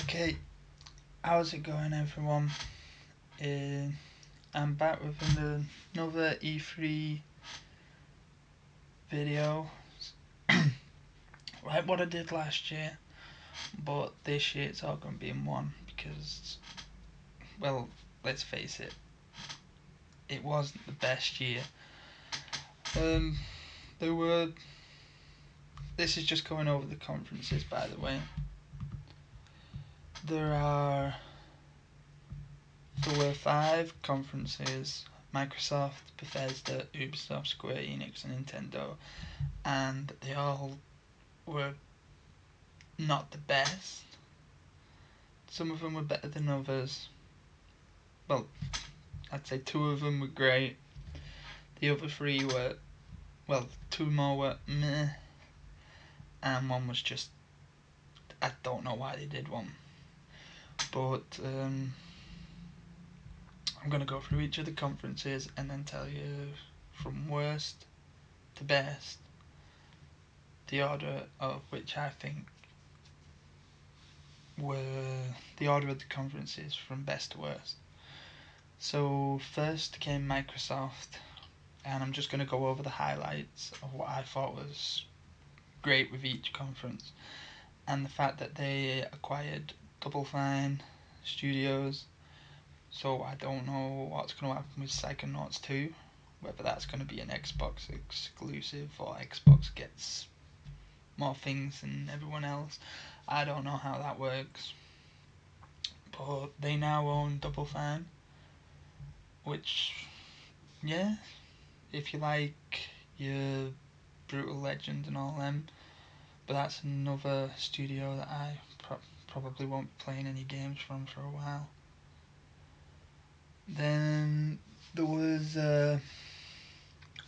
Okay, how's it going, everyone? Uh, I'm back with another E3 video, like what I did last year, but this year it's all going to be in one because, well, let's face it, it wasn't the best year. Um, there were. This is just going over the conferences, by the way. There were 5 conferences: Microsoft, Bethesda, Ubisoft, Square Enix, and Nintendo, and they all were not the best. Some of them were better than others. Well, I'd say 2 of them were great. The other 3 were, well, 2 more were meh, and one was just, I don't know why they did one. But I'm going to go through each of the conferences and then tell you from worst to best, the order of which I think were the order of the conferences from best to worst. So first came Microsoft, and I'm just going to go over the highlights of what I thought was great with each conference, and the fact that they acquired Double Fine Studios. So I don't know what's going to happen with Psychonauts 2, whether that's going to be an Xbox exclusive or Xbox gets more things than everyone else. I don't know how that works, but they now own Double Fine, which, yeah, if you like your Brutal Legend and all them, but that's another studio that I probably won't be playing any games from for a while. Then there was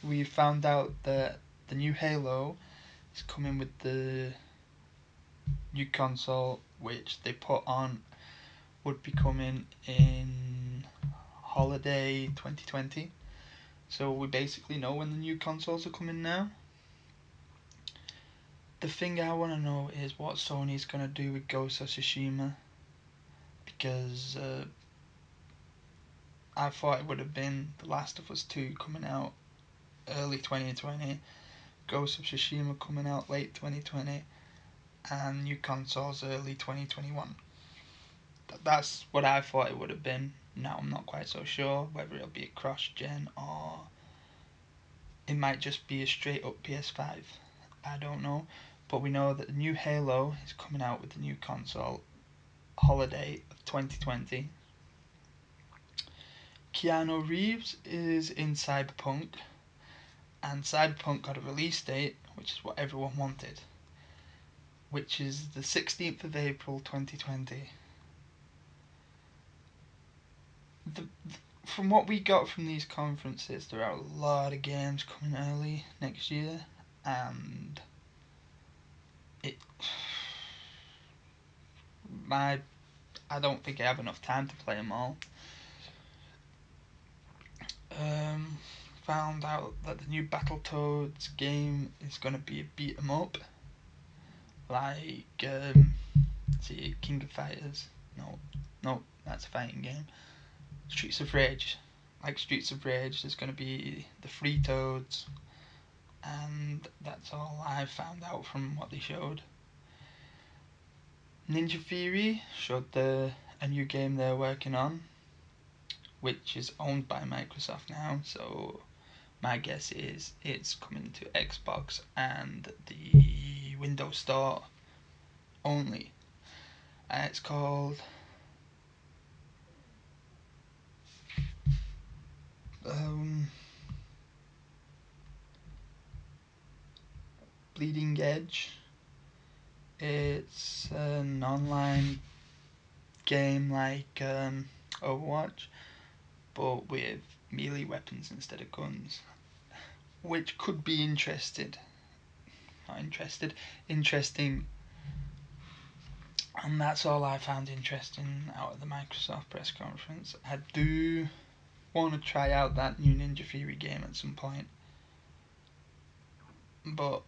we found out that the new Halo is coming with the new console, which they put on would be coming in holiday 2020. So we basically know when the new consoles are coming now. The thing I want to know is what Sony's going to do with Ghost of Tsushima, because I thought it would have been The Last of Us 2 coming out early 2020, Ghost of Tsushima coming out late 2020, and new consoles early 2021. That's what I thought it would have been. Now I'm not quite so sure whether it'll be a cross-gen or it might just be a straight up PS5. I don't know. But we know that the new Halo is coming out with the new console holiday of 2020. Keanu Reeves is in Cyberpunk, and Cyberpunk got a release date, which is what everyone wanted, which is the 16th of April 2020. From what we got from these conferences, there are a lot of games coming early next year, and it I don't think I have enough time to play them all. Found out that the new Battletoads game is going to be a beat 'em up, like King of Fighters. No, that's a fighting game. Streets of Rage, like Streets of Rage. There's going to be the Free Toads, and that's all I found out from what they showed. Ninja Theory showed a new game they're working on, which is owned by Microsoft now, so my guess is it's coming to Xbox and the Windows Store only. It's called Bleeding Edge. It's an online game like Overwatch, but with melee weapons instead of guns, which could be interesting. And that's all I found interesting out of the Microsoft press conference. I do want to try out that new Ninja Theory game at some point, but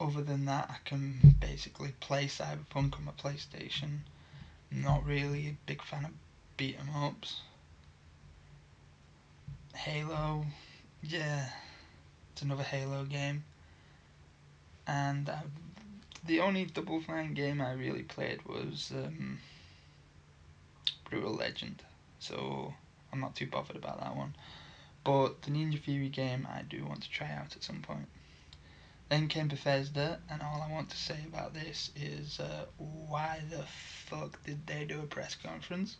other than that, I can basically play Cyberpunk on my PlayStation Not really a big fan of beat 'em ups. Halo, yeah, it's another Halo game. And the only Double Fine game I really played was Brutal Legend, so I'm not too bothered about that one. But the Ninja Theory game I do want to try out at some point. Then came Bethesda, and all I want to say about this is why the fuck did they do a press conference?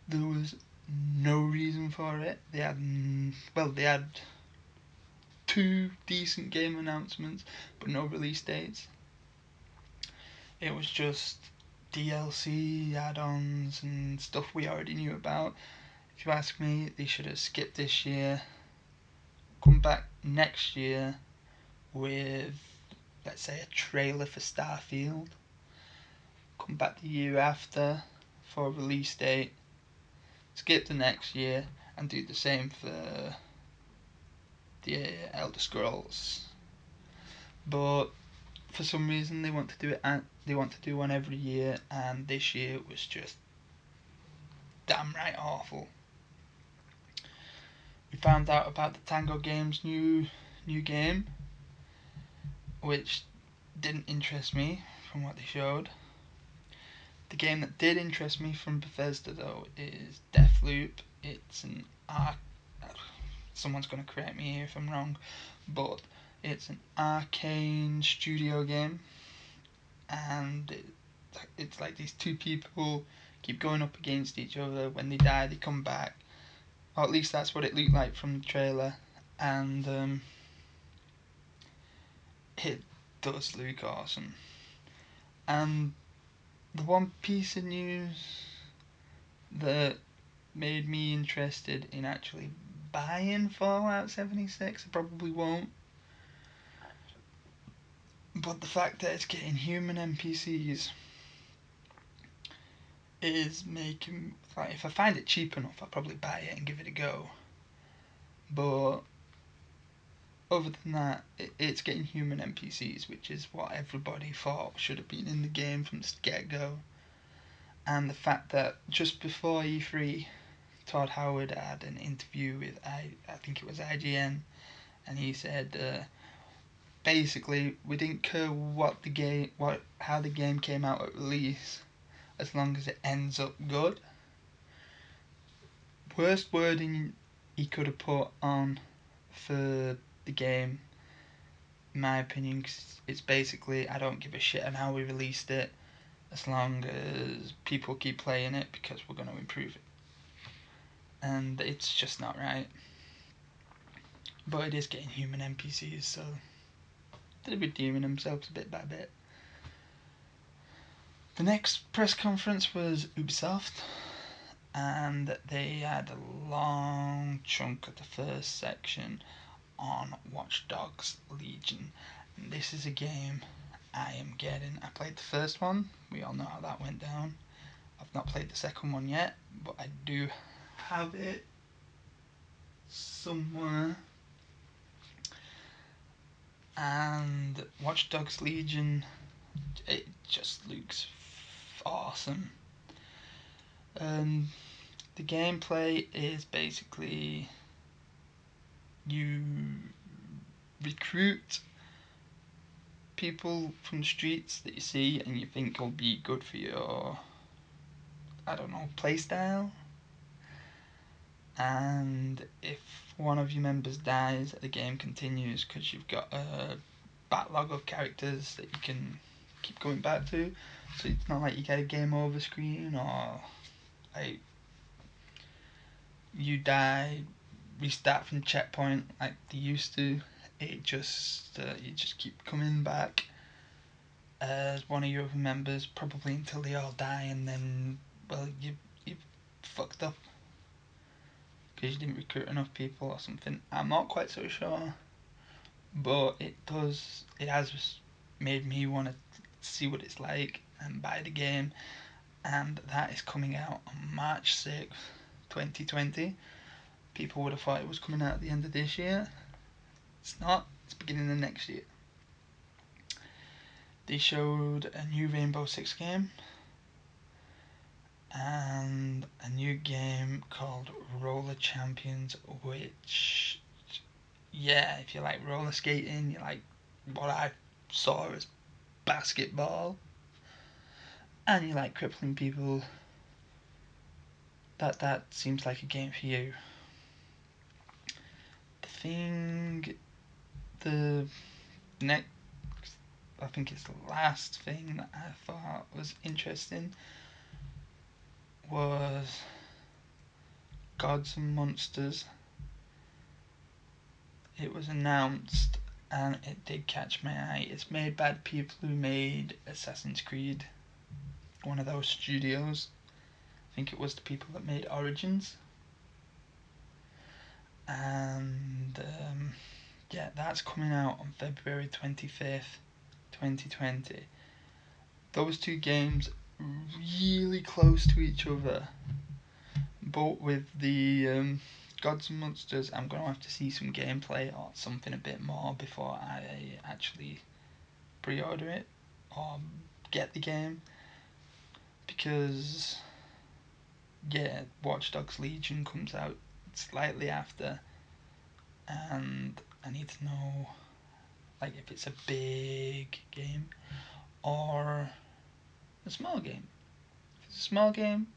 There was no reason for it. They had, they had two decent game announcements, but no release dates. It was just DLC, add-ons, and stuff we already knew about. If you ask me, they should have skipped this year, come back next year with, let's say, a trailer for Starfield, come back the year after for a release date, skip the next year, and do the same for the Elder Scrolls. But for some reason they want to do it, and they want to do one every year, and this year was just damn right awful. We found out about the Tango Games new game, which didn't interest me from what they showed. The game that did interest me from Bethesda though is Deathloop. It's an someone's going to correct me if I'm wrong, but it's an arcane studio game, and it's like these two people keep going up against each other. When they die, they come back, or at least that's what it looked like from the trailer, and it does look awesome. And the one piece of news that made me interested in actually buying Fallout 76, I probably won't, but the fact that it's getting human NPCs is making, like, if I find it cheap enough, I'll probably buy it and give it a go. But other than that, it's getting human NPCs, which is what everybody thought should have been in the game from the get-go. And the fact that just before E3, Todd Howard had an interview with I think it was IGN, and he said basically we didn't care how the game came out at release, as long as it ends up good. Worst wording he could have put on for the game, in my opinion, 'cause it's basically, I don't give a shit on how we released it, as long as people keep playing it, because we're going to improve it. And it's just not right. But it is getting human NPCs, so they're redeeming themselves bit by bit. The next press conference was Ubisoft, and they had a long chunk of the first section on Watch Dogs Legion. And this is a game I am getting. I played the first one, we all know how that went down. I've not played the second one yet, but I do have it somewhere. And Watch Dogs Legion, it just looks awesome. The gameplay is basically you recruit people from the streets that you see and you think will be good for your, I don't know, playstyle. And if one of your members dies, the game continues because you've got a backlog of characters that you can keep going back to. So it's not like you get a game over screen, or like you die, restart from checkpoint like they used to. It just you just keep coming back as one of your other members, probably until they all die, and then, well, you fucked up because you didn't recruit enough people or something. I'm not quite so sure, but it has made me want to see what it's like and buy the game. And that is coming out on March 6th, 2020. People would have thought it was coming out at the end of this year. It's not. It's beginning of next year. They showed a new Rainbow Six game, and a new game called Roller Champions, which, yeah, if you like roller skating, you like what I saw as basketball, and you like crippling people, that seems like a game for you. The next, I think it's the last thing that I thought was interesting was Gods and Monsters. It was announced and it did catch my eye. It's made by the people who made Assassin's Creed, one of those studios. I think it was the people that made Origins. And yeah, that's coming out on February 25th, 2020. Those two games really close to each other, but with the Gods and Monsters, I'm going to have to see some gameplay or something a bit more before I actually pre-order it or get the game, because yeah, Watch Dogs Legion comes out slightly after, and I need to know like if it's a big game or a small game. If it's a small game,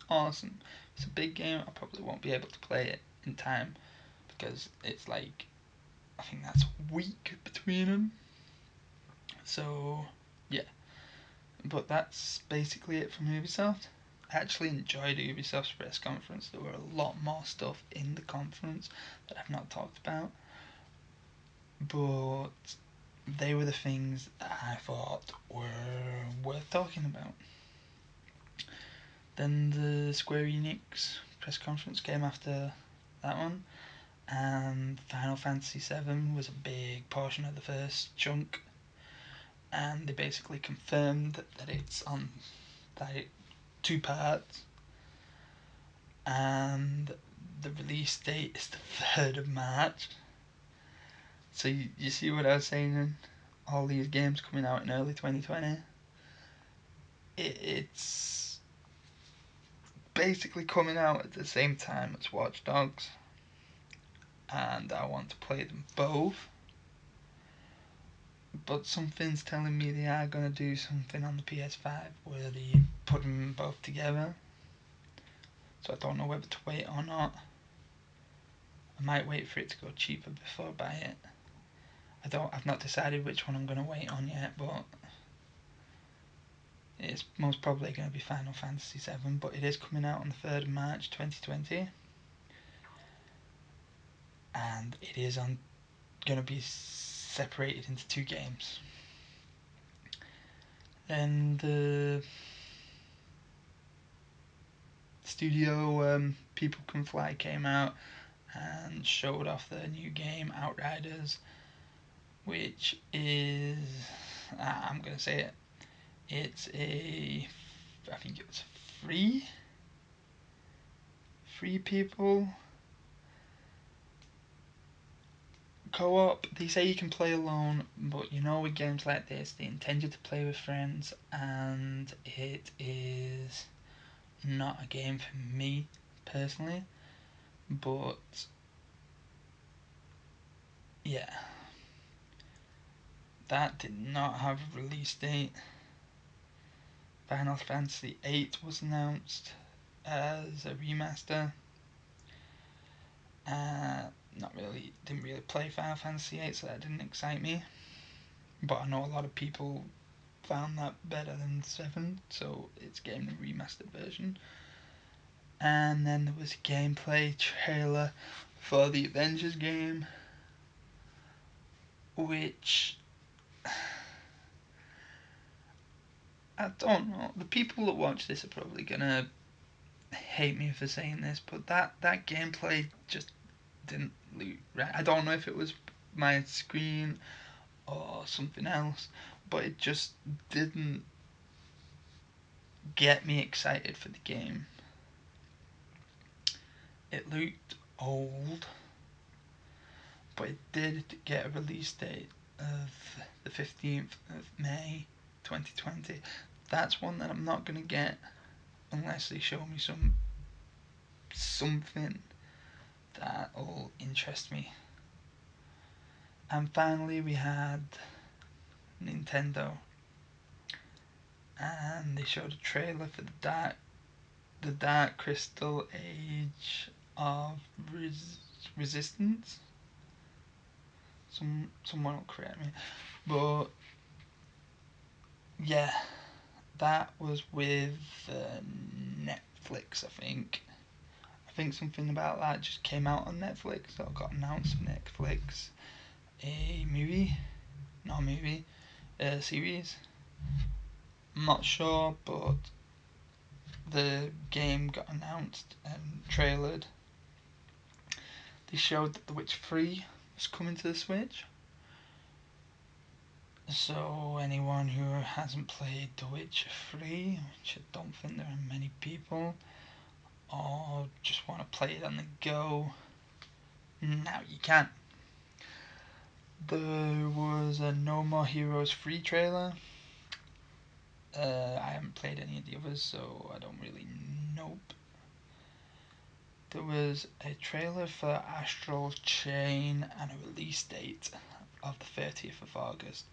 awesome. If it's a big game, I probably won't be able to play it in time because it's like, I think that's a week between them. So yeah, but that's basically it from Ubisoft. I actually enjoyed Ubisoft's press conference. There were a lot more stuff in the conference that I've not talked about, but they were the things that I thought were worth talking about. Then the Square Enix press conference came after that one, and Final Fantasy VII was a big portion of the first chunk, and they basically confirmed that it's on like 2 parts, and the release date is the 3rd of March. So you see what I was saying then? All these games coming out in early 2020. It's basically coming out at the same time as Watch Dogs, and I want to play them both. But something's telling me they are going to do something on the PS5 where they put them both together. So I don't know whether to wait or not. I might wait for it to go cheaper before I buy it. I've not decided which one I'm going to wait on yet, but it's most probably going to be Final Fantasy VII, but it is coming out on the 3rd of March 2020. And it is going to be separated into 2 games. Then the studio People Can Fly came out and showed off their new game Outriders, which is, I'm going to say it, it's I think it's free people co-op. They say you can play alone, but you know with games like this they intend you to play with friends, and it is not a game for me personally, but yeah, that did not have a release date. Final Fantasy VIII was announced as a remaster. Didn't really play Final Fantasy VIII, so that didn't excite me. But I know a lot of people found that better than 7, so it's getting a remastered version. And then there was a gameplay trailer for the Avengers game, which I don't know. The people that watch this are probably gonna hate me for saying this, but that gameplay just didn't look right. I don't know if it was my screen or something else, but it just didn't get me excited for the game. It looked old, but it did get a release date of the 15th of May 2020. That's one that I'm not going to get unless they show me something that'll interest me. And finally we had Nintendo, and they showed a trailer for the Dark Crystal Age of Resistance. Someone will correct me, but yeah, that was with Netflix, I think. I think something about that just came out on Netflix, or got announced on Netflix. A movie, not a movie, a series. I'm not sure, but the game got announced and trailered. They showed that The Witcher 3 was coming to the Switch. So anyone who hasn't played The Witcher 3, which I don't think there are many people, or just want to play it on the go, now you can. There was a No More Heroes 3 trailer. I haven't played any of the others, so I don't really know. There was a trailer for Astral Chain and a release date of the 30th of August.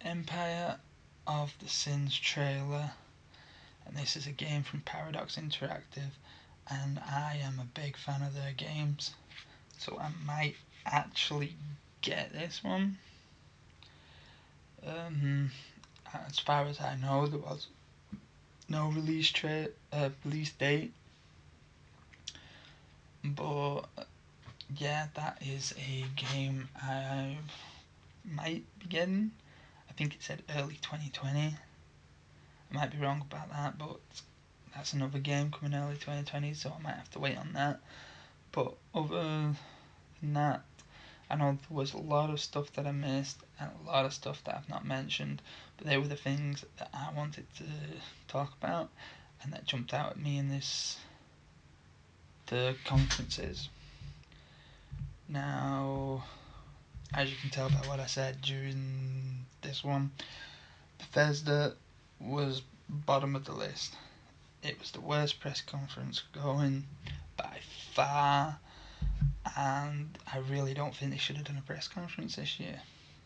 Empire of the Sins trailer, and this is a game from Paradox Interactive, and I am a big fan of their games, so I might actually get this one. As far as I know, there was no release date, but yeah, that is a game I might be getting. I think it said early 2020. I might be wrong about that, but that's another game coming early 2020, so I might have to wait on that. But other than that, I know there was a lot of stuff that I missed and a lot of stuff that I've not mentioned, but they were the things that I wanted to talk about and that jumped out at me in the conferences. Now, as you can tell by what I said during this one, Bethesda was bottom of the list. It was the worst press conference going by far, and I really don't think they should have done a press conference this year.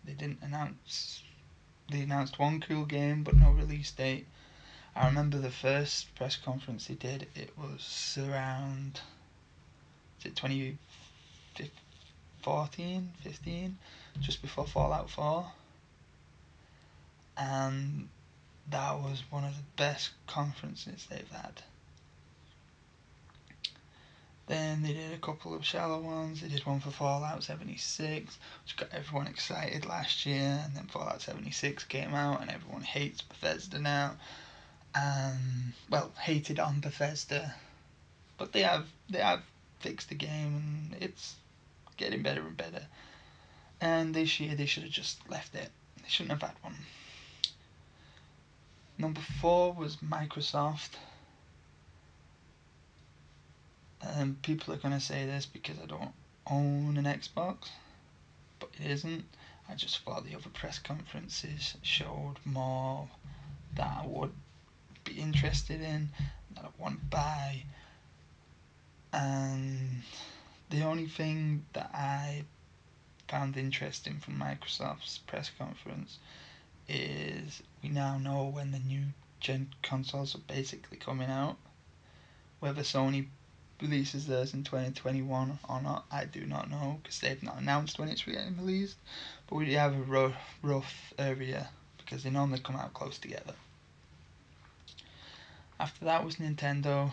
They announced one cool game but no release date. I remember the first press conference they did, it was around, is it 2014, 15, just before Fallout 4, and that was one of the best conferences they've had. Then they did a couple of shallow ones. They did one for Fallout 76, which got everyone excited last year, and then Fallout 76 came out and everyone hates Bethesda now. Well, hated on Bethesda, but they have fixed the game and it's getting better and better. And this year they should have just left it. They shouldn't have had one. Number 4 was Microsoft. And people are going to say this because I don't own an Xbox, but it isn't. I just thought the other press conferences showed more that I would be interested in, that I want to buy. And the only thing that I found interesting from Microsoft's press conference is we now know when the new gen consoles are basically coming out. Whether Sony releases theirs in 2021 or not, I do not know, because they've not announced when it's getting released, but we have a rough area because they normally come out close together. After that was Nintendo.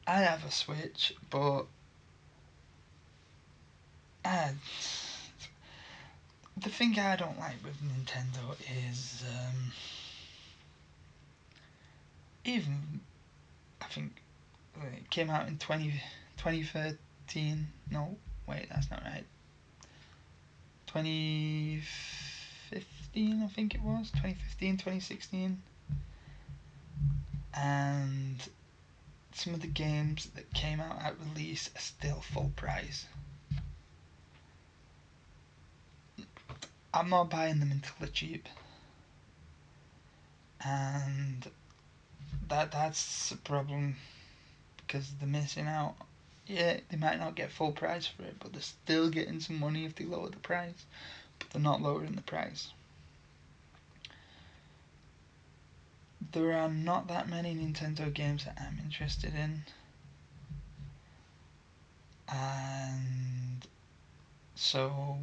I have a Switch, but the thing I don't like with Nintendo is even, I think it came out in 2013. No, wait, that's not right. 2015, I think it was. 2015, 2016. And some of the games that came out at release are still full price. I'm not buying them until they're cheap, and that's the problem because they're missing out. Yeah, they might not get full price for it, but they're still getting some money if they lower the price. But they're not lowering the price. There are not that many Nintendo games that I'm interested in, and so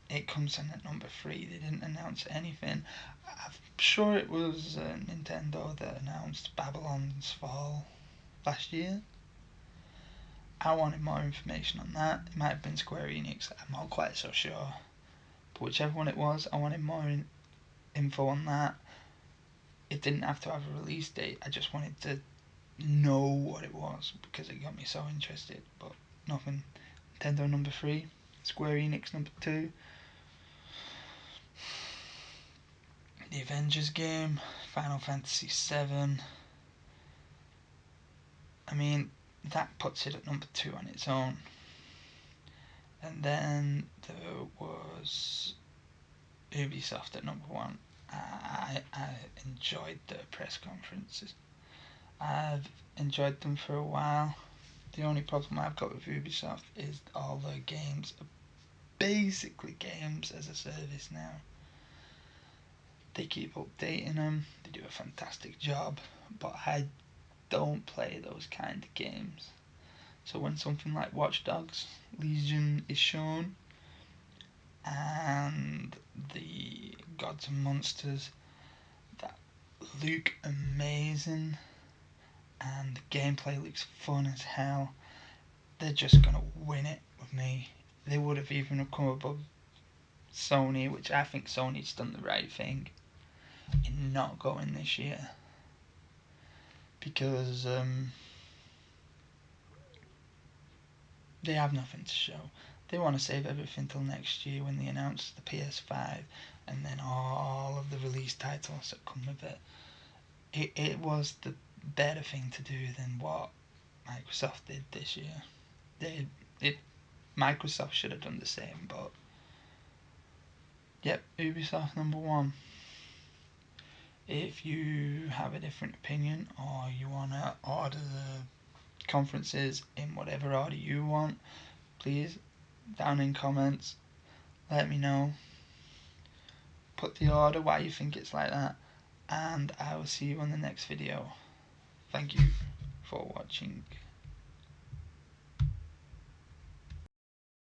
it comes in at number 3. They didn't announce anything. I'm sure it was Nintendo that announced Babylon's Fall last year. I wanted more information on that. It might have been Square Enix, I'm not quite so sure. But whichever one it was, I wanted more info on that. It didn't have to have a release date, I just wanted to know what it was because it got me so interested. But nothing. Nintendo number 3, Square Enix number 2. The Avengers game, Final Fantasy 7. I mean, that puts it at number 2 on its own. And then there was Ubisoft at number 1. I enjoyed the press conferences. I've enjoyed them for a while. The only problem I've got with Ubisoft is all their games are basically games as a service now. They keep updating them, they do a fantastic job, but I don't play those kind of games. So when something like Watch Dogs Legion is shown, and the Gods and Monsters that look amazing, and the gameplay looks fun as hell, they're just gonna win it with me. They would have even come above Sony, which I think Sony's done the right thing in not going this year, because they have nothing to show. They want to save everything till next year when they announce the PS5 and then all of the release titles that come with it. It was the better thing to do than what Microsoft did this year. Microsoft should have done the same, but yep, Ubisoft number 1. If you have a different opinion or you want to order the conferences in whatever order you want, please, down in comments, let me know. Put the order why you think it's like that, and I will see you on the next video. Thank you for watching.